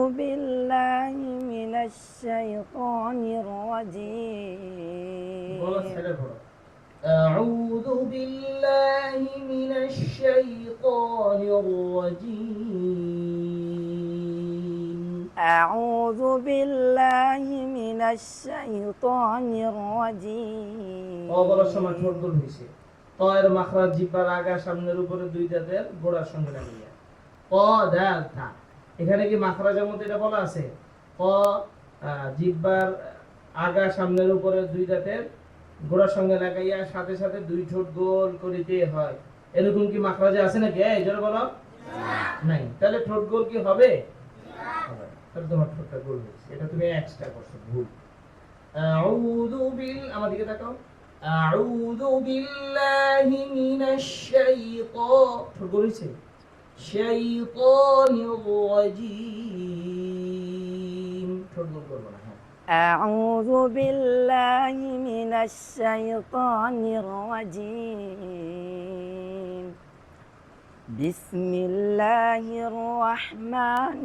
بالله من الشيطان الرجيم أعوذ بالله من الشيطان الرجيم أعوذ بالله من الشيطان الرجيم বলার সময় ঠোঁট গোল হইছে ত এর মাখরাজ জিহ্বার আগা সামনের উপরে দুই দাঁতের গোড়ার সঙ্গে লাগিয়ে ক দাল তা এখানে কি মাখরাজের মধ্যে এটা বলা আছে ক জিহ্বার আগা সামনের উপরে দুই দাঁতের গোড়ার সঙ্গে লাগাইয়া সাথে সাথে দুই ঠোঁট গোল করিতে হয় এরকম কি মাখরাজে আছে নাকি এই জোরে বলো না নাই তাহলে ঠোঁট গোল কি হবে হবে তাহলে তোমার ঠোঁটটা গোল হয়েছে এটা তুমি এক্সট্রা করছো ভুল আউযু বিল আমার দিকে তাকাও আউযু বিল্লাহি মিনাশ শাইতান ঠোঁট গোল হয়েছে শাইতানির রাজীম ঠোঁট গোল করব না أعوذ بالله من الشيطان الرجيم بسم الله الرحمن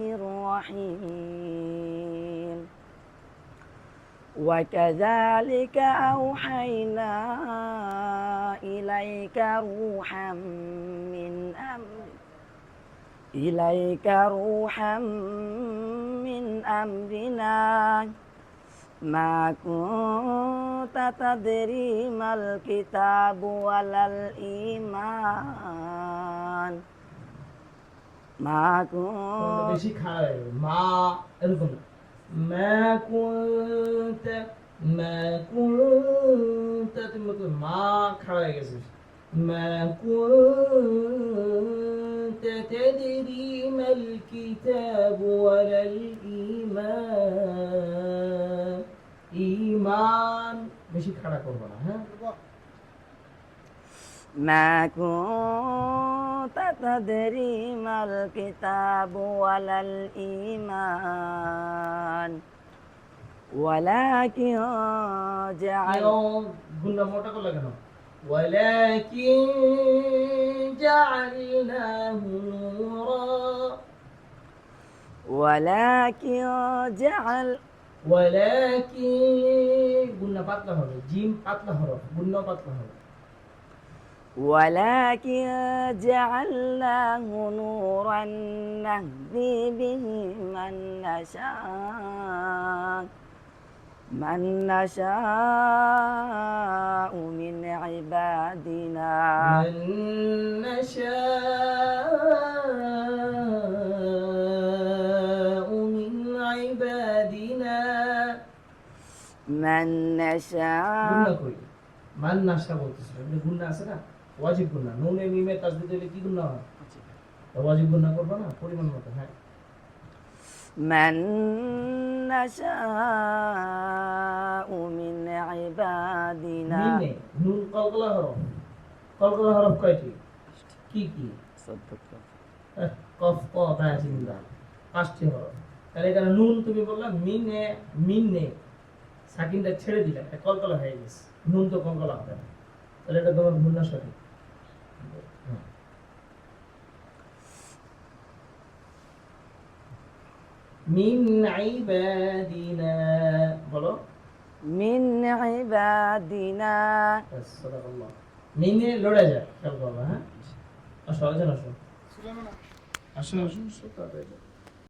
الرحيم وكذلك أوحينا إليك روحا من أمرنا ما كنت تدري ما الكتاب ولا الإيمان ما كنت বেশি খায় মা এরকম ما كنت তুমি মা খাওয়া হয়ে গেছে ما كنت تدري ما الكتاب ولا الإيمان إيمان বেশি খাড়া করব না হ্যাঁ ما كنت تدري ما الكتاب ولا الإيمان ولكن গুণা মোটা করে লাগানো ولكن جعلناه نورا ولكن গুণা পাতলা হবে জিম পাতলা হরফ গুণা পাতলা হবে ولكن جعلناه نورا نهدي به من نشاء من عبادنا من نشاء মান নাশা বলতেছে গুণা আছে না ওয়াজিব গুণা নুনে মিমে তাসদীদ হলে কি গুণা হয় ওয়াজিব গুণা করবে না পরিমাণ মতো হ্যাঁ من نشاء من عبادنا মিনে নুন কলকলা হরফ কয়টি কি কফ ক তা জিন্দা পাঁচটি হরফ তাহলে এখানে নুন তুমি বললা মিনে সাকিনটা ছেড়ে দিলা এটা কলকলা হয়ে গেছে নুন তো কলকলা হবে না তাহলে এটা তোমার ভুল না সঠিক মিন ইবাদিনা বলো من عبادنا সাদাকাল্লাহ মিনে লড়ে যায় খেয়াল করবা হ্যাঁ আসো আসো আসো আসো আসো